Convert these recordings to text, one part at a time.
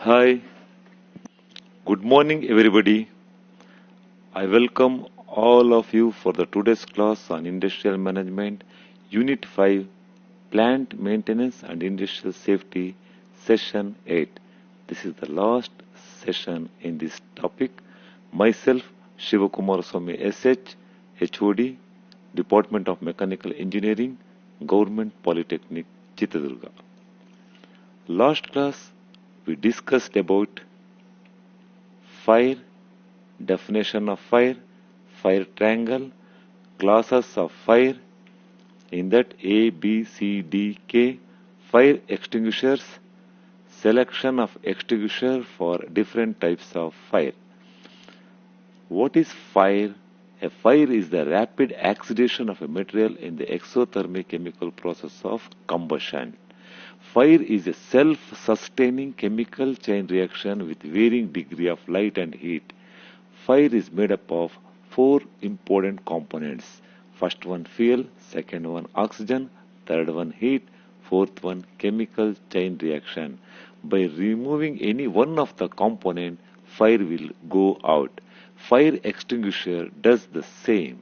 Hi, good morning everybody. I welcome all of you for the today's class on industrial management, Unit 5, Plant Maintenance and Industrial Safety, Session 8. This is the last session in this topic. Myself, Shivakumar Swami SH, HOD, Department of Mechanical Engineering, Government Polytechnic, Chitradurga. Last class, we discussed about fire, definition of fire, fire triangle, classes of fire, in that A, B, C, D, K, fire extinguishers, selection of extinguisher for different types of fire. What is fire? A fire is the rapid oxidation of a material in the exothermic chemical process of combustion. Fire is a self-sustaining chemical chain reaction with varying degree of light and heat. Fire is made up of four important components. First one fuel, second one oxygen, third one heat, fourth one chemical chain reaction. By removing any one of the component, fire will go out. Fire extinguisher does the same.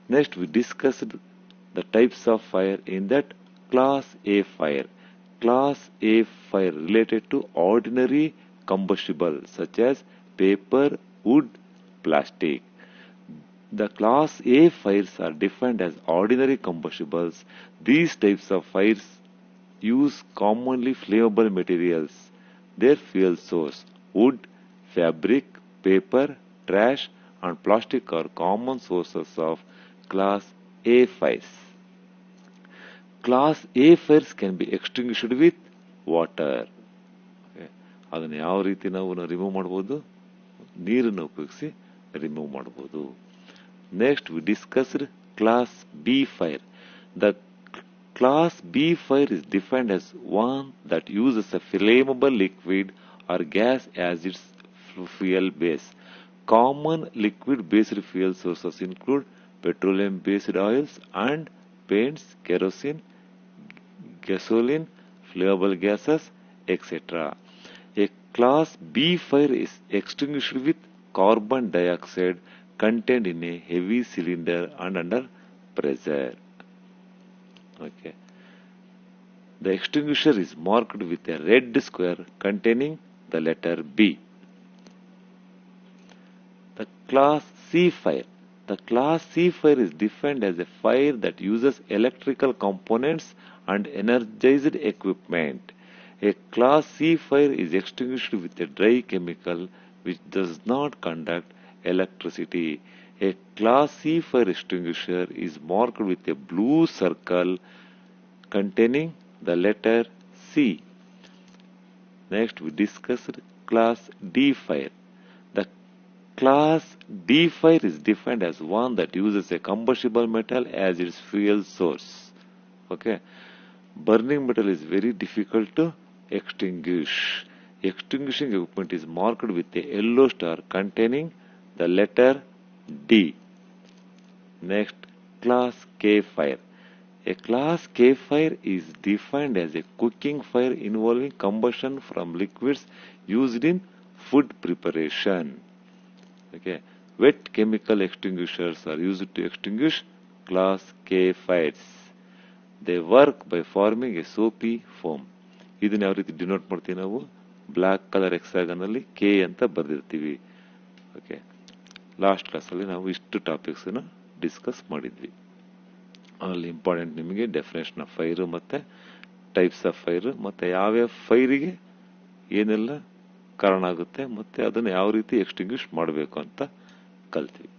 Next we discussed the types of fire, in that Class A fire. Class A fire related to ordinary combustible such as paper, wood, plastic. The Class A fires are defined as ordinary combustibles. These types of fires use commonly flammable materials. Their fuel source, wood, fabric, paper, trash and plastic are common sources of Class A fires. Class A fires can be extinguished with water. ಅದನ್ನು ಯಾವ ರೀತಿ ನಾವು remove ಮಾಡ್ಬೋದು? ನೀರನ್ನು ಉಪಯೋಗಿಸಿ remove ಮಾಡ್ಬೋದು. Next we discussed class B fire. The class B fire is defined as one that uses a flammable liquid or gas as its fuel base. Common liquid-based fuel sources include petroleum-based oils and paints, kerosene, gasoline, flammable gases, etc. A class B fire is extinguished with carbon dioxide contained in a heavy cylinder and under pressure. Okay. The extinguisher is marked with a red square containing the letter B. The Class C fire. The Class C fire is defined as a fire that uses electrical components and energized equipment. A Class C fire is extinguished with a dry chemical which does not conduct electricity. A Class C fire extinguisher is marked with a blue circle containing the letter C. Next we discussed Class D fire. The Class D fire is defined as one that uses a combustible metal as its fuel source. Okay. Burning metal is very difficult to extinguish. Extinguishing equipment is marked with a yellow star containing the letter D. Next, Class K fire. A Class K fire is defined as a cooking fire involving combustion from liquids used in food preparation. Okay. Wet chemical extinguishers are used to extinguish Class K fires. They work by forming a soapy foam. ಇದನ್ನ ಯಾವ ರೀತಿ denote ಮಾಡ್ತೀವಿ ನಾವು? Black colour ಹೆಕ್ಸಾಗನ್ ಅಲ್ಲಿ K ಅಂತ ಬರೆದಿರ್ತೀವಿ. Okay. Last ಕ್ಲಾಸಲ್ಲಿ ನಾವು ಇಷ್ಟು ಟಾಪಿಕ್ಸ್ ಡಿಸ್ಕಸ್ ಮಾಡಿದ್ವಿ. ಅಲ್ಲಿ ಇಂಪಾರ್ಟೆಂಟ್ ನಿಮಗೆ ಡೆಫಿನೇಷನ್ ಆಫ್ ಫೈರ್ ಮತ್ತೆ ಟೈಪ್ಸ್ ಆಫ್ ಫೈರ್ ಮತ್ತೆ ಯಾವ್ಯಾವ ಫೈರಿಗೆ ಏನೆಲ್ಲ ಕಾರಣ ಆಗುತ್ತೆ ಮತ್ತೆ ಅದನ್ನು ಯಾವ ರೀತಿ ಎಕ್ಸ್ಟಿಂಗ್ವಿಷ್ ಮಾಡಬೇಕು ಅಂತ ಕಲ್ತೀವಿ.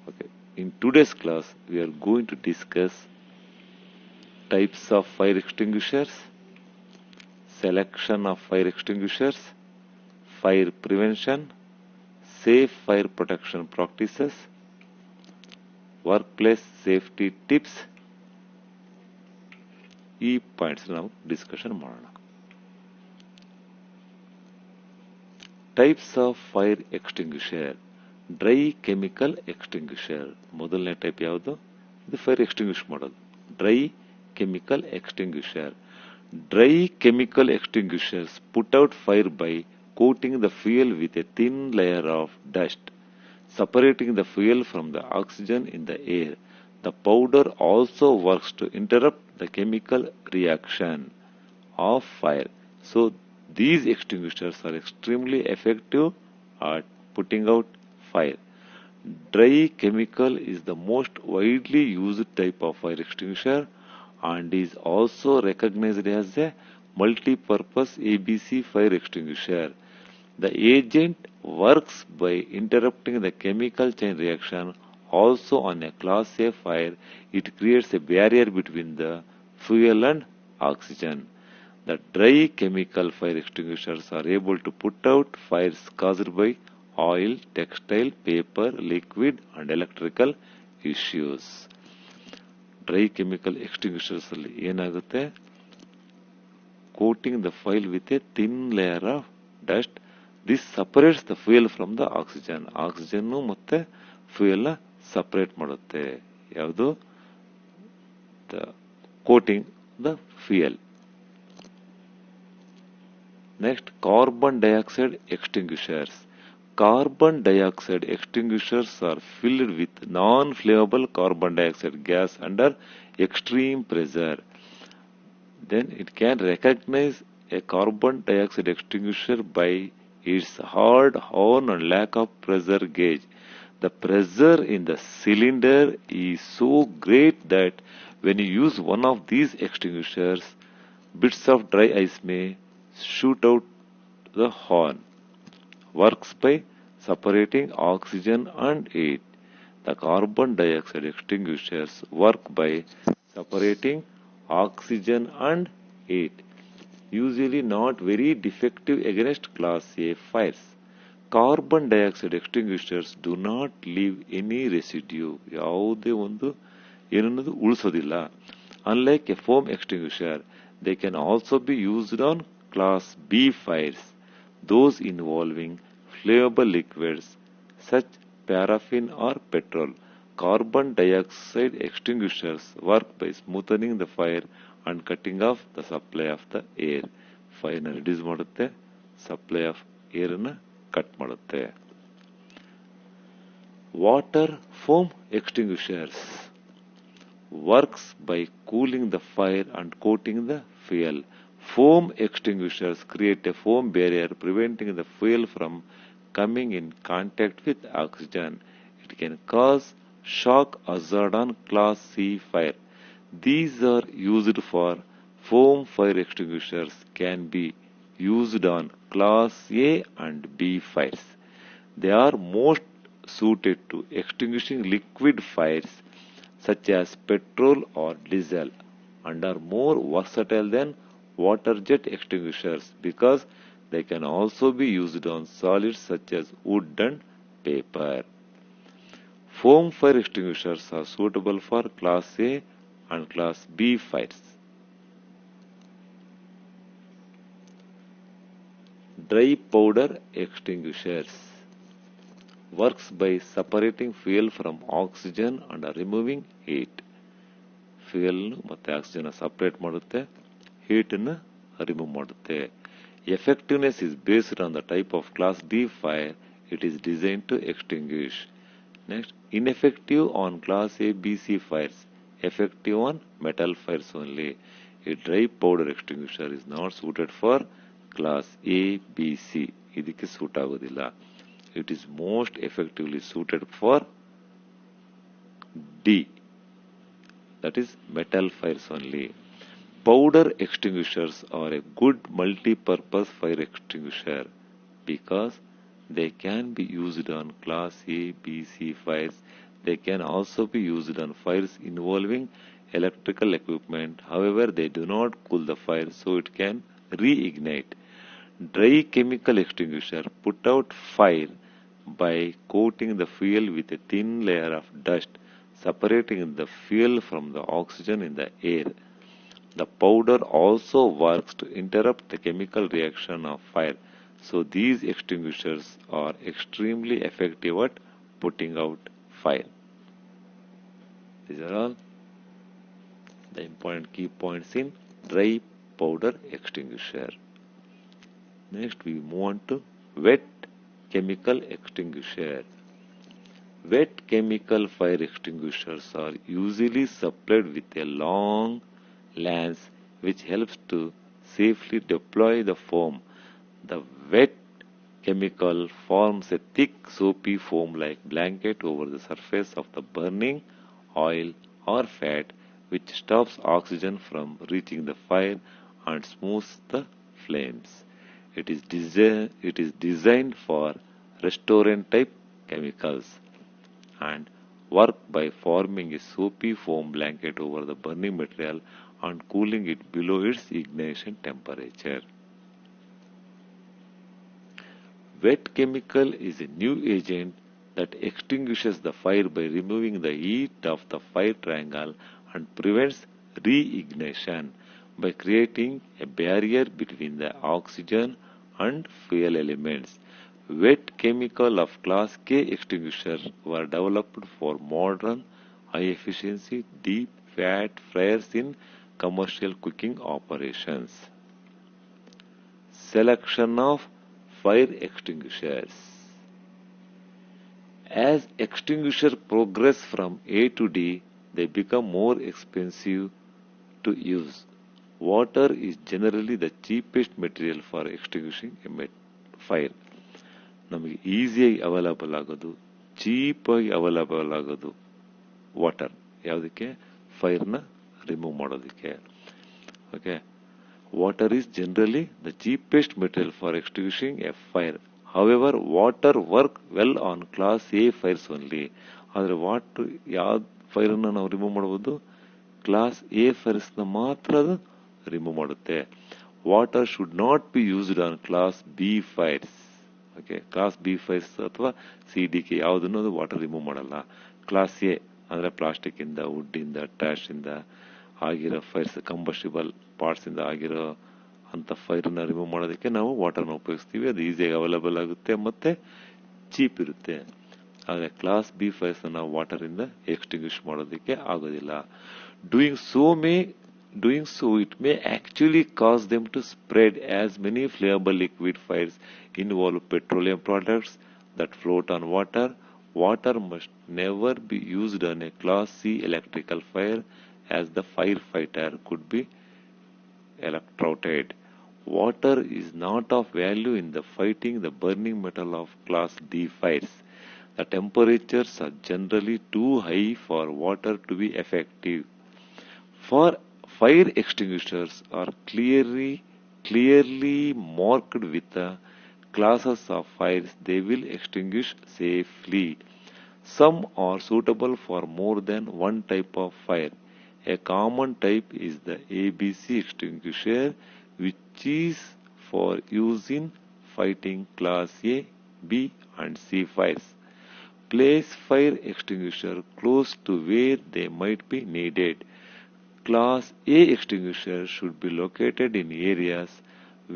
Okay. In today's class, we are going to discuss types of fire extinguishers, selection of fire extinguishers, fire prevention, safe fire protection practices, workplace safety tips. ಈ ಪಾಯಿಂಟ್ಸ್ ನಾವು ಡಿಸ್ಕಷನ್ ಮಾಡೋಣ. Types of fire extinguisher. Dry chemical extinguisher ಮೊದಲನೇ type ಯಾವುದು? ಇದು fire ಎಕ್ಸ್ಟಿಂಗ್ವಿಷ್ ಮಾಡೋದು dry chemical extinguisher. Dry chemical extinguishers put out fire by coating the fuel with a thin layer of dust, separating the fuel from the oxygen in the air. The powder also works to interrupt the chemical reaction of fire. So these extinguishers are extremely effective at putting out fire. Dry chemical is the most widely used type of fire extinguisher and is also recognized as a multi-purpose ABC fire extinguisher. The agent works by interrupting the chemical chain reaction. Also on a Class A fire, it creates a barrier between the fuel and oxygen. The dry chemical fire extinguishers are able to put out fires caused by oil, textile, paper, liquid and electrical issues. Dry chemical extinguishers ಅಲ್ಲಿ ಏನಾಗುತ್ತೆ, coating the file with a thin layer of dust. This separates the fuel from the oxygen. Oxygen ಮತ್ತೆ fuel separate ಮಾಡುತ್ತೆ. ಯಾವುದು? The coating the fuel. Next, carbon dioxide extinguishers. Carbon dioxide extinguishers are filled with non-flammable carbon dioxide gas under extreme pressure. Then it can recognize a carbon dioxide extinguisher by its hard horn and lack of pressure gauge. The pressure in the cylinder is so great that when you use one of these extinguishers, bits of dry ice may shoot out the horn. Works by separating oxygen and heat. The carbon dioxide extinguishers work by separating oxygen and heat. Usually not very defective against Class A fires. Carbon dioxide extinguishers do not leave any residue. ಯಾವುದೇ ಒಂದು ಏನನ್ನದು ಉಳಿಸೋದಿಲ್ಲ. Unlike a foam extinguisher, they can also be used on Class B fires, those involving flammable liquids such paraffin or petrol. Carbon dioxide extinguishers work by smoothing the fire and cutting off the supply of the air. Fire na reduce ಮಾಡುತ್ತೆ, supply of air na cut ಮಾಡುತ್ತೆ. Water foam extinguishers works by cooling the fire and coating the fuel. Foam extinguishers create a foam barrier preventing the fuel from coming in contact with oxygen. It can cause shock hazard on Class C fire. These are used for foam fire extinguishers can be used on Class A and B fires. They are most suited to extinguishing liquid fires such as petrol or diesel and are more versatile than water jet extinguishers because they can also be used on solids such as wood and paper. Foam fire extinguishers are suitable for Class A and Class B fires. Dry powder extinguishers works by separating fuel from oxygen and removing heat. Fuel ಮತ್ತೆ oxygen separate ಮಾಡುತ್ತೆ, heat ಅನ್ನು remove ಮಾಡುತ್ತೆ. Effectiveness is based on the type of Class B fire it is designed to extinguish. Next, ineffective on Class A, B, C fires, effective on metal fires only. A dry powder extinguisher is not suited for Class A, B, C. ಇದಕ್ಕೆ suit ಆಗೋದಿಲ್ಲ. It is most effectively suited for D, that is metal fires only. Powder extinguishers are a good multi-purpose fire extinguisher because they can be used on Class A, B, C fires. They can also be used on fires involving electrical equipment. However, they do not cool the fire, so it can reignite. Dry chemical extinguisher put out fire by coating the fuel with a thin layer of dust, separating the fuel from the oxygen in the air. The powder also works to interrupt the chemical reaction of fire. So these extinguishers are extremely effective at putting out fire. These are all the important key points in dry powder extinguisher. Next we move on to wet chemical extinguisher. Wet chemical fire extinguishers are usually supplied with a long lance which helps to safely deploy the foam. The wet chemical forms a thick soapy foam-like blanket over the surface of the burning oil or fat, which stops oxygen from reaching the fire and smooths the flames. It is designed for restaurant-type chemicals and work by forming a soapy foam blanket over the burning material and cooling it below its ignition temperature. Wet chemical is a new agent that extinguishes the fire by removing the heat of the fire triangle and prevents reignition by creating a barrier between the oxygen and fuel elements. Wet chemical of class K extinguishers were developed for modern, high-efficiency, deep fat fryers in commercial cooking operations. Selection of fire extinguishers. As extinguishers progress from A to D, they become more expensive to use. Water is generally the cheapest material for extinguishing a fire. ನಮಗೆ ಈಸಿಯಾಗಿ available ಆಗೋದು, ಚೀಪಾಗಿ available ಆಗೋದು water. ಯಾವುದಕ್ಕೆ? ಫೈರ್ನ remove ಮಾಡೋದಕ್ಕೆ. Okay, water is generally the cheapest material for extinguishing a fire. However, water work well on class A fires only. ಆದರೆ water ಯಾವ ಫೈರನ್ನು ನಾವು remove ಮಾಡಬಹುದು? ಕ್ಲಾಸ್ ಎ ಫೈರ್ಸ್ನ ಮಾತ್ರ ಅದು ರಿಮೂವ್ ಮಾಡುತ್ತೆ. Water should not be used on class B fires. Okay, class B fires ಅಥವಾ C D K ಯಾವುದನ್ನು ಅದು ವಾಟರ್ ರಿಮೂವ್ ಮಾಡಲ್ಲ. ಕ್ಲಾಸ್ ಎ ಅಂದರೆ ಪ್ಲಾಸ್ಟಿಕ್ ಇಂದ, ವುಡ್ ಇಂದ, ಟ್ಯಾಶ್ ಇಂದ ಆಗಿರೋ ಫೈರ್ಸ್, ಕಂಬಸ್ಟಿಬಲ್ ಪಾರ್ಟ್ಸ್ ಇಂದ ಆಗಿರೋ ಅಂತ ಫೈರ್ನ ರಿಮೂವ್ ಮಾಡೋದಕ್ಕೆ ನಾವು ವಾಟರ್ನ ಉಪಯೋಗಿಸ್ತೀವಿ. ಅದು ಈಸಿಯಾಗಿ ಅವೈಲಬಲ್ ಆಗುತ್ತೆ ಮತ್ತೆ ಚೀಪ್ ಇರುತ್ತೆ. ಆದರೆ ಕ್ಲಾಸ್ ಬಿ ಫೈರ್ಸ್ ನಾವು ವಾಟರ್ ಇಂದ ಎಕ್ಸ್ಟಿಂಗ್ವಿಷ್ ಮಾಡೋದಕ್ಕೆ ಆಗೋದಿಲ್ಲ. Doing so, it may actually cause them to spread, as many flammable liquid fires involve petroleum products that float on water. Water must never be used on a Class C electrical fire, as the firefighter could be electrocuted. Water is not of value in the fighting the burning metal of Class D fires. The temperatures are generally too high for water to be effective. For fire extinguishers are clearly marked with the classes of fires they will extinguish safely. Some are suitable for more than one type of fire. A common type is the ABC extinguisher, which is for use in fighting Class A, B and C fires. Place fire extinguisher close to where they might be needed. Class A extinguishers should be located in areas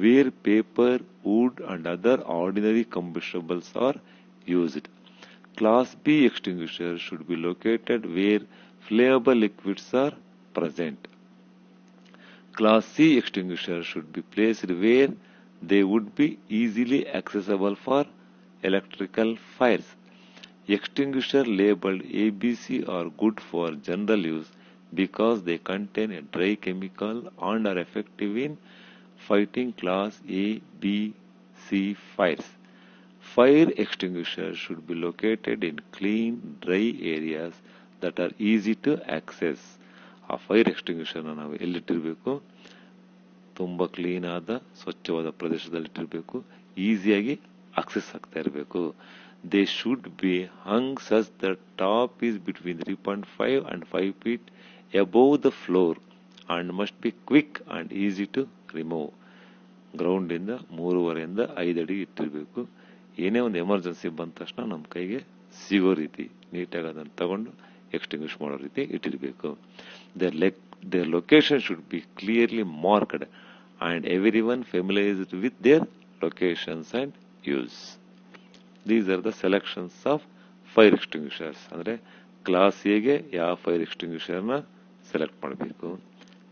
where paper, wood and other ordinary combustibles are used. Class B extinguishers should be located where flammable liquids are present. Class C extinguishers should be placed where they would be easily accessible for electrical fires. Extinguishers labeled ABC are good for general use because they contain a dry chemical and are effective in fighting Class A, B, C fires. Fire extinguishers should be located in clean, dry areas that are easy to access. ಆ fire ಎಕ್ಸ್ಟಿಂಗ್ವಿಷರ್ನ ನಾವು ಎಲ್ಲಿಟ್ಟಿರಬೇಕು? ತುಂಬ clean ಆದ ಸ್ವಚ್ಛವಾದ ಪ್ರದೇಶದಲ್ಲಿಟ್ಟಿರಬೇಕು, ಈಸಿಯಾಗಿ access ಆಗ್ತಾ ಇರಬೇಕು. They should be hung such that top is between 3.5 and 5 feet above the floor and must be quick and easy to remove. Ground ಇಂದ 3.5 ಅಡಿ ಇಟ್ಟಿರಬೇಕು. ಏನೇ ಒಂದು ಎಮರ್ಜೆನ್ಸಿ ಬಂದ ತಕ್ಷಣ ನಮ್ಮ ಕೈಗೆ ಸಿಗೋ ರೀತಿ ನೀಟಾಗಿ ಅದನ್ನು ತಗೊಂಡು ಎಕ್ಸ್ಟಿಂಗ್ವಿಷ್ ಮಾಡೋ ರೀತಿ ಇಟ್ಟಿರಬೇಕು. Their location should be clearly marked and everyone familiarized with their locations and use. These are the selections of fire extinguishers. ಅಂದರೆ ಕ್ಲಾಸ್ ಎಗೆ ಯಾವ ಫೈರ್ ಎಕ್ಸ್ಟಿಂಗ್ವಿಷರ್ನ ಸೆಲೆಕ್ಟ್ ಮಾಡಬೇಕು,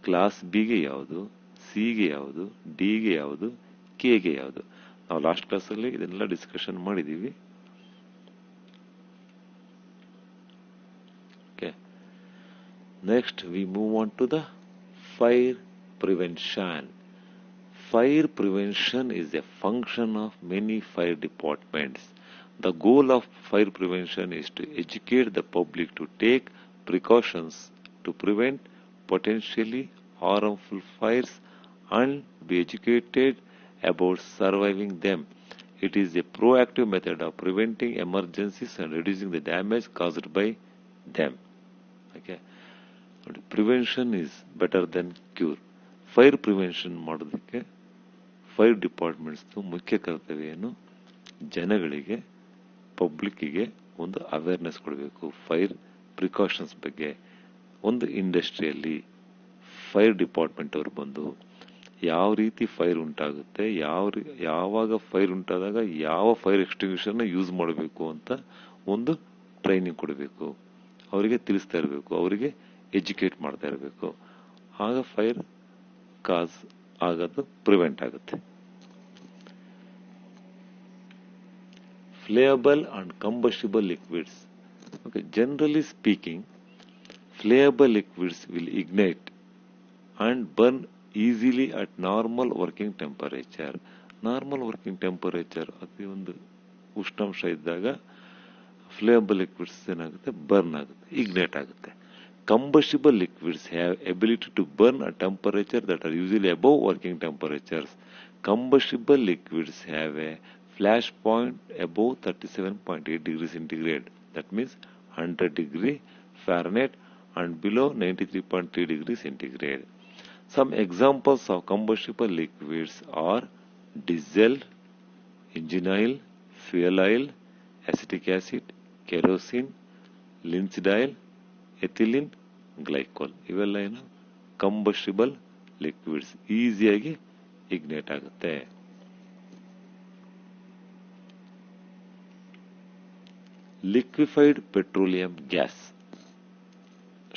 ಕ್ಲಾಸ್ ಬಿಗೆ ಯಾವುದು, ಸಿಗೆ ಯಾವುದು, ಡಿಗೆ ಯಾವುದು, ಕೆಗೆ ಯಾವುದು. ನಾವು ಲಾಸ್ಟ್ ಕ್ಲಾಸಲ್ಲಿ ಇದನ್ನೆಲ್ಲ ಡಿಸ್ಕಷನ್ ಮಾಡಿದ್ದೀವಿ. Okay, next we move on to the fire prevention. Fire prevention is a function of many fire departments. The goal of fire prevention is to educate the public to take precautions to prevent potentially harmful fires and be educated about surviving them. It is a proactive method of preventing emergencies and reducing the damage caused by them. Okay. Prevention is better then cure. Fire prevention ಮಾಡೋದಕ್ಕೆ fire departments ಮುಖ್ಯ ಕರ್ತವ್ಯ ಏನು, ಜನಗಳಿಗೆ, ಪಬ್ಲಿಕ್ಕಿಗೆ ಒಂದು awareness ಕೊಡಬೇಕು fire precautions ಬಗ್ಗೆ. ಒಂದು ಇಂಡಸ್ಟ್ರಿಯಲ್ಲಿ ಫೈರ್ ಡಿಪಾರ್ಟ್ಮೆಂಟ್ ಅವರು ಬಂದು ಯಾವ ರೀತಿ ಫೈರ್ ಉಂಟಾಗುತ್ತೆ, ಯಾವಾಗ ಫೈರ್ ಉಂಟಾದಾಗ ಯಾವ ಫೈರ್ ಎಕ್ಸ್ಟಿಂಗ್ವಿಷರ್ನ ಯೂಸ್ ಮಾಡಬೇಕು ಅಂತ ಒಂದು ಟ್ರೈನಿಂಗ್ ಕೊಡಬೇಕು, ಅವರಿಗೆ ತಿಳಿಸ್ತಾ ಇರಬೇಕು, ಅವರಿಗೆ ಎಜುಕೇಟ್ ಮಾಡ್ತಾ ಇರಬೇಕು. ಆಗ ಫೈರ್ ಕಾಸ್ ಆಗೋದು ಪ್ರಿವೆಂಟ್ ಆಗುತ್ತೆ. Flammable and combustible liquids. Okay, generally speaking, flammable liquids will ignite and burn easily at normal working temperature. Normal working temperature ಅತಿ ಒಂದು ಉಷ್ಣಾಂಶ ಇದ್ದಾಗ ಫ್ಲೇಯಬಲ್ ಲಿಕ್ವಿಡ್ಸ್ ಏನಾಗುತ್ತೆ, ಬರ್ನ್ ಆಗುತ್ತೆ, ಇಗ್ನೈಟ್ ಆಗುತ್ತೆ. Combustible liquids have ability to burn at temperature that are usually above working temperatures. Combustible liquids have a flash point above 37.8 degrees centigrade. That means 100 degree Fahrenheit and below 93.3 degrees centigrade. Some examples of combustible liquids are diesel, engine oil, fuel oil, acetic acid, kerosene, linseed oil, ethylene, glycol. ಇವೆಲ್ಲ ಏನು ಕಂಬಸ್ಟಿಬಲ್ liquids, ಈಸಿಯಾಗಿ ಇಗ್ನೇಟ್ ಆಗುತ್ತೆ. Liquefied petroleum gas,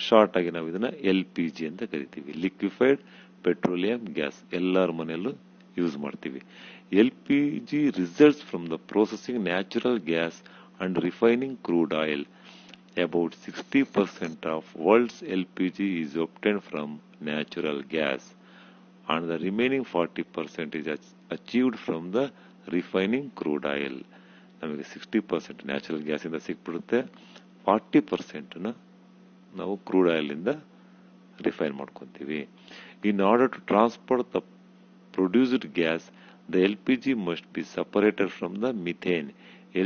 short ಆಗಿ ನಾವು ಇದನ್ನ LPG ಅಂತ ಕರಿತೀವಿ. Liquefied petroleum gas ಎಲ್ಲರ ಮನೆಯಲ್ಲೂ ಯೂಸ್ ಮಾಡ್ತೀವಿ. LPG results from the processing natural gas and refining crude oil. About 60% of world's LPG is obtained from natural gas and the remaining 40% is achieved from the refining crude oil. ನಮಗೆ 60% natural gas ಇಂದ ಸಿಕ್ಬಿಡುತ್ತೆ, 40% ನಾವು crude oil ಇಂದ refine ಮಾಡ್ಕೊಂತೀವಿ. In order to transport the produced gas, the LPG must be separated from the methane.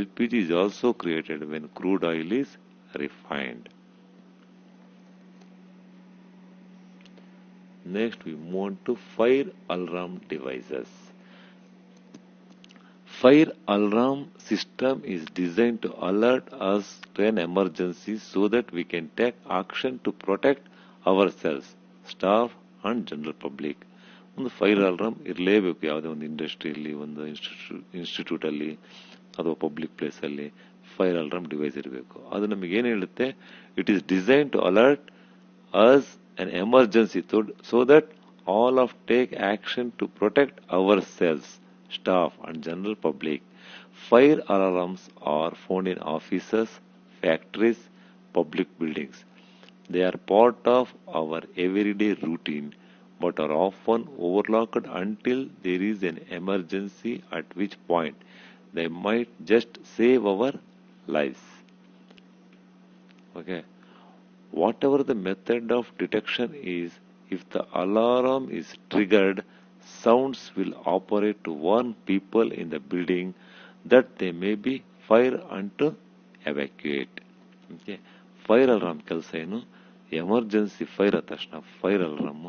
LPG is also created when crude oil is refined. Next we move on to fire alarm devices. Fire alarm system is designed to alert us to an emergency so that we can take action to protect ourselves, staff and general public. ಒಂದು fire alarm ಇರಲೇಬೇಕು. ಯಾವುದೇ ಒಂದು ಇಂಡಸ್ಟ್ರಿಯಲ್ಲಿ, ಒಂದು institute ಅಲ್ಲಿ ಅಥವಾ public place ಅಲ್ಲಿ fire alarm device ಇರಬೇಕು. ಅದು ನಮಗೆ ಏನು ಹೇಳುತ್ತೆ, it is design to alert us an emergency so that all of take action to protect ourselves, staff and general public. Fire alarms are found in offices, factories, public buildings. They are part of our everyday routine but are often overlooked until there is an emergency, at which point they might just save our lives. Okay. Whatever the method of detection is, if the alarm is triggered, sounds will operate to warn people in the building that there may be fire and to evacuate. Okay. Fire alarm ಕೆಲಸ ಏನು, emergency fire ಆದ ತಕ್ಷಣ fire alarm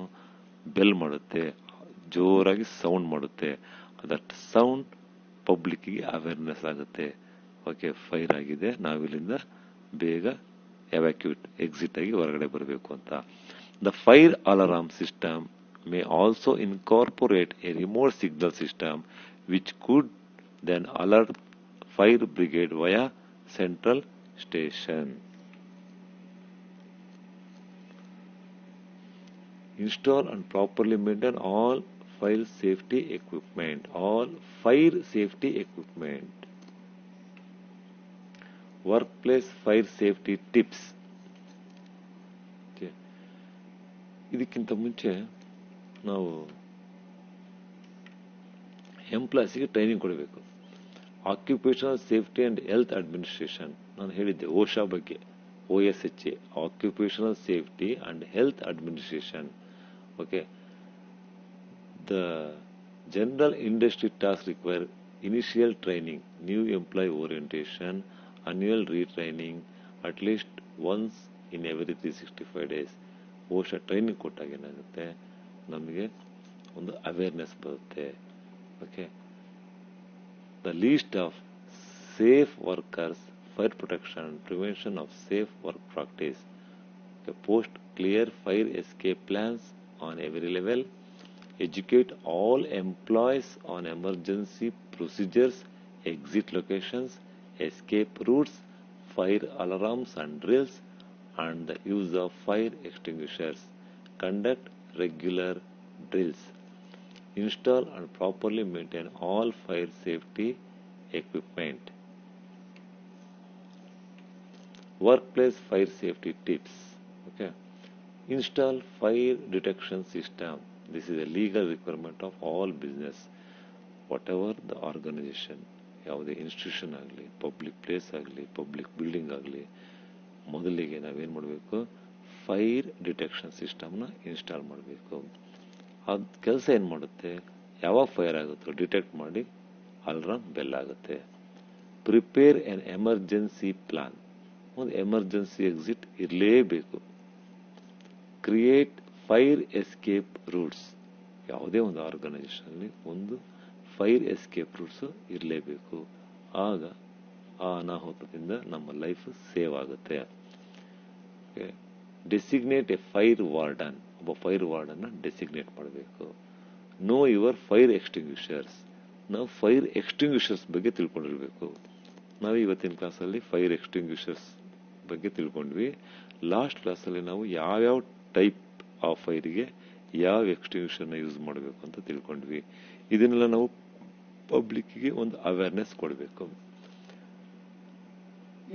bell ಮಾಡುತ್ತೆ, ಜೋರಾಗಿ sound ಮಾಡುತ್ತೆ. That sound ಪಬ್ಲಿಕ್ಕಿಗೆ awareness ಆಗುತ್ತೆ. ಓಕೆ, ಫೈರ್ ಆಗಿದೆ, ನಾವಿಲ್ಲಿಂದ ಬೇಗ ಎವ್ಯಾಕ್ಯೂಟ್, ಎಕ್ಸಿಟ್ ಆಗಿ ಹೊರಗಡೆ ಬರಬೇಕು ಅಂತ. The fire alarm system may also incorporate a remote signal system which could then alert fire brigade via central station. Install and properly maintain all fire safety equipment. All fire safety equipment. Workplace fire safety tips. ಇದಕ್ಕಿಂತ ಮುಂಚೆ ನಾವು ಎಂಪ್ಲಾಯ್ಸಿಗೆ training ಕೊಡಬೇಕು. Occupational safety and health administration ನಾನು ಹೇಳಿದ್ದೆ OSHA ಬಗ್ಗೆ, OSHA, occupational safety and health administration. Okay, the general industry task require initial training, new employee orientation, annual retraining at least once in every 365 days. OSHA training ಕೊಟ್ಟಾಗ ಏನಾಗುತ್ತೆ, ನಮಗೆ ಒಂದು awareness ಬರುತ್ತೆ. Okay, the least of safe workers, fire protection, prevention of safe work practice. Post clear fire escape plans on every level. Educate all employees on emergency procedures, exit locations, escape routes, fire alarms and drills, and the use of fire extinguishers. Conduct regular drills. Install and properly maintain all fire safety equipment. Workplace fire safety tips. Okay. Install fire detection system. This is a legal requirement of all business, whatever the organization. ಯಾವುದೇ institution ಆಗಲಿ, public place ಆಗಲಿ, public building ಆಗಲಿ, ಮೊದಲಿಗೆ ನಾವೇನು ಮಾಡಬೇಕು, fire detection ಸಿಸ್ಟಮ್ನ install ಮಾಡಬೇಕು. ಅದು ಕೆಲಸ ಏನು ಮಾಡುತ್ತೆ, ಯಾವಾಗ ಫೈರ್ ಆಗುತ್ತೋ ಡಿಟೆಕ್ಟ್ ಮಾಡಿ ಅಲಾರ್ಮ್ ಬೆಲ್ ಆಗುತ್ತೆ. Prepare N emergency plan. ಒಂದು ಎಮರ್ಜೆನ್ಸಿ ಎಕ್ಸಿಟ್ ಇರಲೇಬೇಕು. Create fire escape roots. ಯಾವುದೇ ಒಂದು ಆರ್ಗನೈಸೇಷನಲ್ಲಿ ಒಂದು ಫೈರ್ ಎಸ್ಕೇಪ್ ರೂಟ್ಸ್ ಇರಲೇಬೇಕು. ಆಗ ಆ ಅನಾಹುತದಿಂದ ನಮ್ಮ ಲೈಫ್ ಸೇವ್ ಆಗುತ್ತೆ. Designate a fire warden. ಒಬ್ಬ ಫೈರ್ ವಾರ್ಡನ್ನ ಡೆಸಿಗ್ನೇಟ್ ಮಾಡಬೇಕು. No your fire extinguishers. ನಾವು ಫೈರ್ ಎಕ್ಸ್ಟಿಂಗ್ವಿಷರ್ಸ್ ಬಗ್ಗೆ ತಿಳ್ಕೊಂಡಿರ್ಬೇಕು. ನಾವು ಇವತ್ತಿನ ಕ್ಲಾಸಲ್ಲಿ ಫೈರ್ ಎಕ್ಸ್ಟಿಂಗ್ವಿಷರ್ಸ್ ಬಗ್ಗೆ ತಿಳ್ಕೊಂಡ್ವಿ. ಲಾಸ್ಟ್ ಕ್ಲಾಸಲ್ಲಿ ನಾವು ಯಾವ್ಯಾವ ಟೈಪ್ ಆ ಫೈರಿಗೆ ಯಾವ ಎಕ್ಸ್ಟಿಂಗ್ವಿಷರ್ನ ಯೂಸ್ ಮಾಡಬೇಕು ಅಂತ ತಿಳ್ಕೊಂಡ್ವಿ. ಇದನ್ನೆಲ್ಲ ನಾವು ಪಬ್ಲಿಕ್ಗೆ ಒಂದು ಅವೇರ್ನೆಸ್ ಕೊಡಬೇಕು.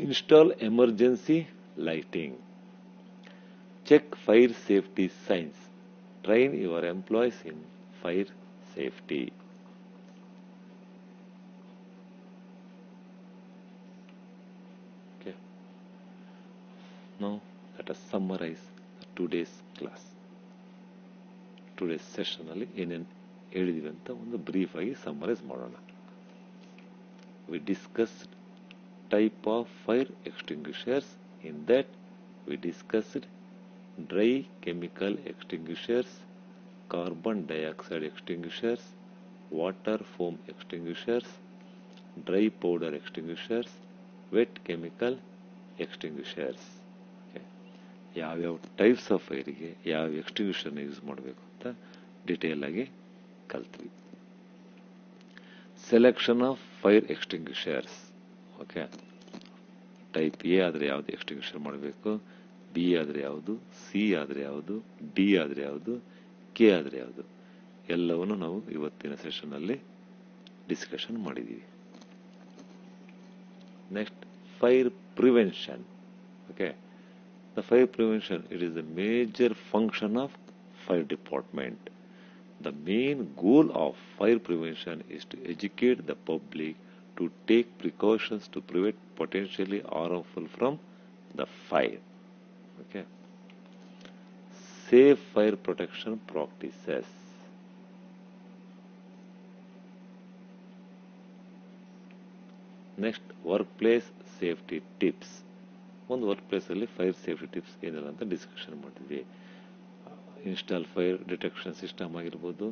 Install emergency lighting. Check fire safety signs. Train your employees in fire safety. Okay. Now let us summarize today's class. Today's session ಅಲ್ಲಿ ಏನೇನು ಹೇಳಿದೀವಿ ಅಂತ ಒಂದು ಬ್ರೀಫ್ ಆಗಿ ಸಮ್ಮರೈಸ್ ಮಾಡೋಣ. We discussed type of fire extinguishers. In that we discussed dry chemical extinguishers, carbon dioxide extinguishers, water foam extinguishers, dry powder extinguishers, wet chemical extinguishers. ಯಾವ್ಯಾವ types of ಫೈರಿಗೆ ಯಾವ ಎಕ್ಸ್ಟಿಂಗ್ವಿಷರ್ನ ಯೂಸ್ ಮಾಡಬೇಕು ಅಂತ ಡಿಟೇಲ್ ಆಗಿ ಕಲ್ತ್ವಿ. Selection of fire extinguishers. Okay, type A ಆದ್ರೆ ಯಾವ್ದು ಎಕ್ಸ್ಟಿಂಗ್ವಿಷರ್ ಮಾಡಬೇಕು, ಬಿ ಆದ್ರೆ ಯಾವುದು, ಸಿ ಆದ್ರೆ ಯಾವುದು, ಡಿ ಆದ್ರೆ ಯಾವುದು, ಕೆ ಆದ್ರೆ ಯಾವುದು, ಎಲ್ಲವನ್ನು ನಾವು ಇವತ್ತಿನ ಸೆಷನ್ ಅಲ್ಲಿ ಡಿಸ್ಕಷನ್ ಮಾಡಿದೀವಿ. Next, fire prevention. Okay, the fire prevention, it is the major function of fire department. The main goal of fire prevention is to educate the public to take precautions to prevent potentially harmful from the fire. Okay. Safe fire protection practices. Next, workplace safety tips. ಒಂದು work place ಅಲ್ಲಿ fire safety tips ಏನಿಲ್ಲ ಅಂತ discussion ಮಾಡಿದ್ವಿ. Install fire detection system ಆಗಿರ್ಬೋದು,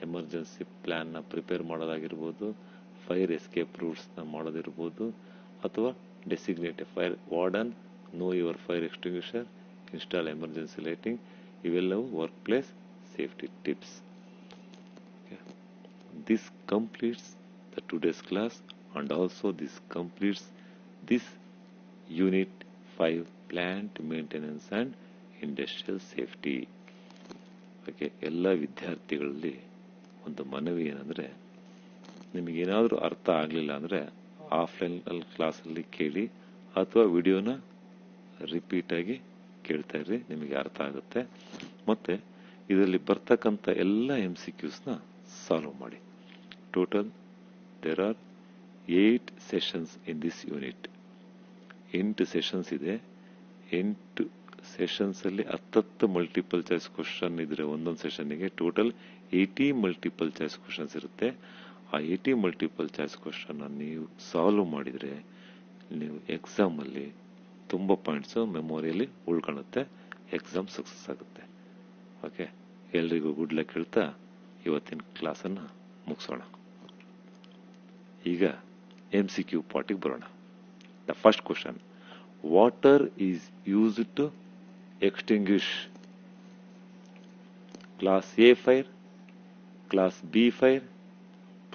emergency plan ನ prepare ಮಾಡೋದಾಗಿರ್ಬೋದು, fire escape routes ನ ಮಾಡೋದಿರ್ಬೋದು, ಅಥವಾ designate a fire warden, know your fire extinguisher, install emergency lighting, ಇವೆಲ್ಲವೂ work place safety tips. This completes the today's class, and also this completes this unit 5, plant maintenance and industrial safety. Okay, ಎಲ್ಲ ವಿದ್ಯಾರ್ಥಿಗಳಲ್ಲಿ ಒಂದು ಮನವಿ ಏನಂದರೆ, ನಿಮಗೇನಾದರೂ ಅರ್ಥ ಆಗಲಿಲ್ಲ ಅಂದರೆ ಆಫ್ಲೈನಲ್ಲಿ ಕ್ಲಾಸಲ್ಲಿ ಕೇಳಿ ಅಥವಾ ವಿಡಿಯೋನ ರಿಪೀಟಾಗಿ ಕೇಳ್ತಾ ಇರ್ರಿ, ನಿಮಗೆ ಅರ್ಥ ಆಗುತ್ತೆ. ಮತ್ತು ಇದರಲ್ಲಿ ಬರ್ತಕ್ಕಂಥ ಎಲ್ಲ MCQsನ ಸಾಲ್ವ್ ಮಾಡಿ. Total there are 8 sessions in this unit. 8 sessions ಇದೆ. 8 ಸೆಷನ್ಸಲ್ಲಿ 10 ಮಲ್ಟಿಪಲ್ ಚಾಯ್ಸ್ ಕ್ವಶನ್ ಇದ್ರೆ ಒಂದೊಂದು ಸೆಷನ್ನಿಗೆ ಟೋಟಲ್ 80 ಮಲ್ಟಿಪಲ್ ಚಾಯ್ಸ್ ಕ್ವಶನ್ಸ್ ಇರುತ್ತೆ. ಆ 80 ಮಲ್ಟಿಪಲ್ ಚಾಯ್ಸ್ ಕ್ವಶನ್ನ ನೀವು ಸಾಲ್ವ್ ಮಾಡಿದರೆ ನೀವು ಎಕ್ಸಾಮಲ್ಲಿ ತುಂಬ ಪಾಯಿಂಟ್ಸು ಮೆಮೊರಿಯಲ್ಲಿ ಉಳ್ಕೊಳ್ಳುತ್ತೆ, ಎಕ್ಸಾಮ್ ಸಕ್ಸಸ್ ಆಗುತ್ತೆ. ಓಕೆ, ಎಲ್ರಿಗೂ ಗುಡ್ ಲಕ್ ಹೇಳ್ತಾ ಇವತ್ತಿನ ಕ್ಲಾಸನ್ನು ಮುಗಿಸೋಣ. ಈಗ MCQ ಪಾರ್ಟಿಗೆ ಬರೋಣ. The first question, water is used to extinguish class A fire, class B fire,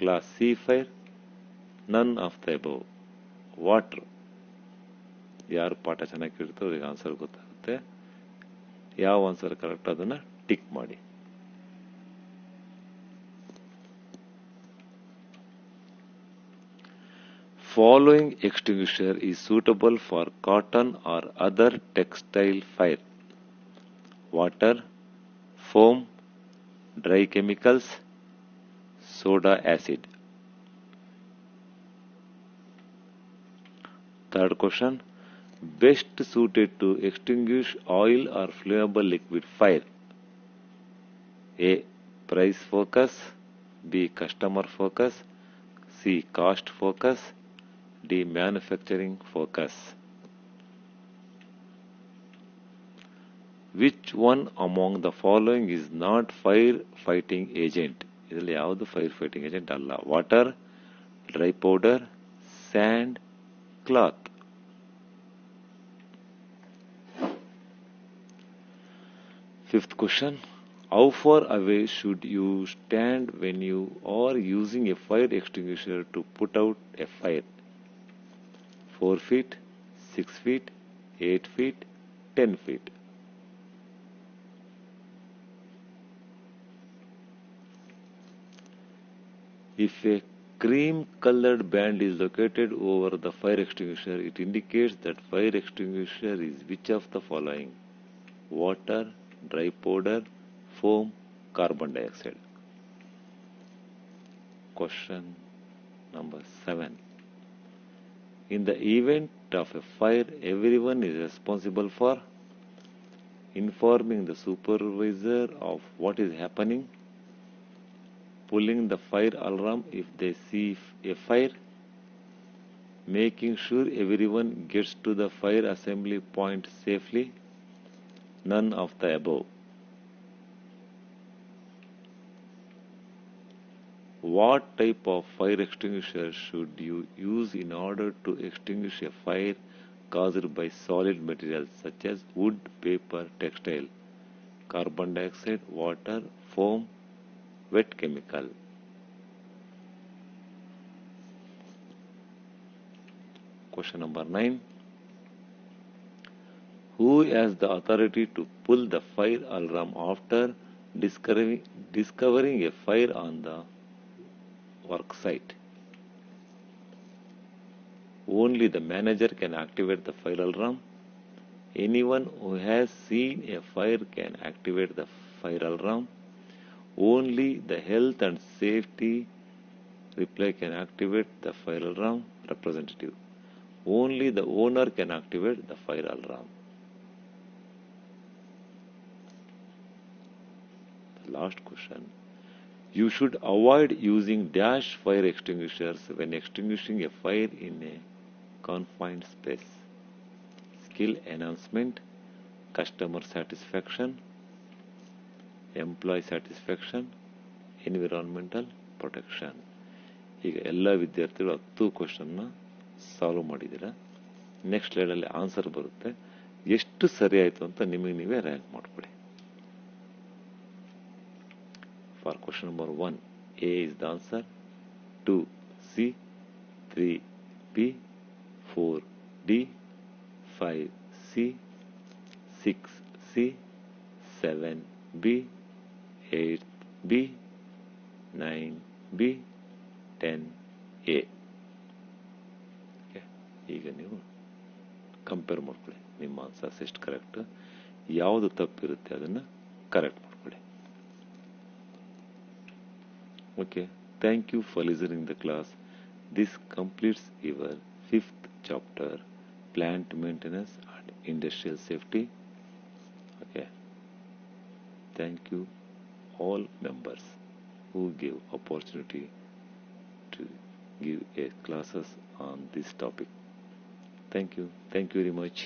class C fire, none of the above. Water ಯಾರು ಪಾಠ ಚೆನ್ನಾಗಿ ಕೇಳ್ತೋ ಅವ್ರಿಗೆ ಆನ್ಸರ್ ಗೊತ್ತಾಗುತ್ತೆ. ಯಾವ ಆನ್ಸರ್ ಕರೆಕ್ಟ್ ಅದನ್ನ ಟಿಕ್ ಮಾಡಿ. Following extinguisher is suitable for cotton or other textile fire: water, foam, dry chemicals, soda acid. Third question, best suited to extinguish oil or flammable liquid fire: A. Price focus, B. Customer focus, C. Cost focus, D. Manufacturing focus. Which one among the following is not fire fighting agent? ಇದರಲ್ಲಿ ಯಾವುದು fire fighting agent ಅಲ್ಲ? Water, dry powder, sand, cloth. Fifth question, how far away should you stand when you are using a fire extinguisher to put out a fire? 4 feet, 6 feet, 8 feet, 10 feet. If a cream-colored band is located over the fire extinguisher, it indicates that fire extinguisher is which of the following? Water, dry powder, foam, carbon dioxide. Question number 7. In the event of a fire, everyone is responsible for informing the supervisor of what is happening, pulling the fire alarm if they see a fire, making sure everyone gets to the fire assembly point safely, none of the above. What type of fire extinguisher should you use in order to extinguish a fire caused by solid materials such as wood, paper, textile, carbon dioxide, water, foam, wet chemical? Question number 9. Who has the authority to pull the fire alarm after discovering a fire on the work site? Only the manager can activate the fire alarm. Anyone who has seen a fire can activate the fire alarm. Only the health and safety reply can activate the fire alarm representative. Only the owner can activate the fire alarm. The last question. You should avoid using dash fire extinguishers when extinguishing a fire in a confined space. Skill enhancement, customer satisfaction, employee satisfaction, environmental protection. ಈಗ ಎಲ್ಲ ವಿದ್ಯಾರ್ಥಿಗಳು 10 ಕ್ವಶನ್ನ solve ಮಾಡಿದ್ದೀರಾ. Next ಸ್ಲೈಡಲ್ಲಿ answer ಬರುತ್ತೆ. ಎಷ್ಟು ಸರಿ ಆಯಿತು ಅಂತ ನಿಮಗೆ ನೀವೇ ರ್ಯಾಂಕ್ ಮಾಡ್ಕೊಳ್ಳಿ. For question number 1, A is the answer, 2 C, 3 B, 4 D, 5 C, 6 C, 7 B, 8B, 9B, 10A. ಈಗ ನೀವು ಕಂಪೇರ್ ಮಾಡ್ಕೊಳ್ಳಿ, ನಿಮ್ಮ ಆನ್ಸರ್ಸ್ ಎಷ್ಟು ಕರೆಕ್ಟ್, ಯಾವುದು ತಪ್ಪಿರುತ್ತೆ ಅದನ್ನು ಕರೆಕ್ಟ್ ಮಾಡ್ಕೊಳ್ಳಿ. Okay, thank you for listening the class. This completes your 5th chapter, plant maintenance and industrial safety. Okay, thank you all members who gave opportunity to give a classes on this topic. Thank you very much.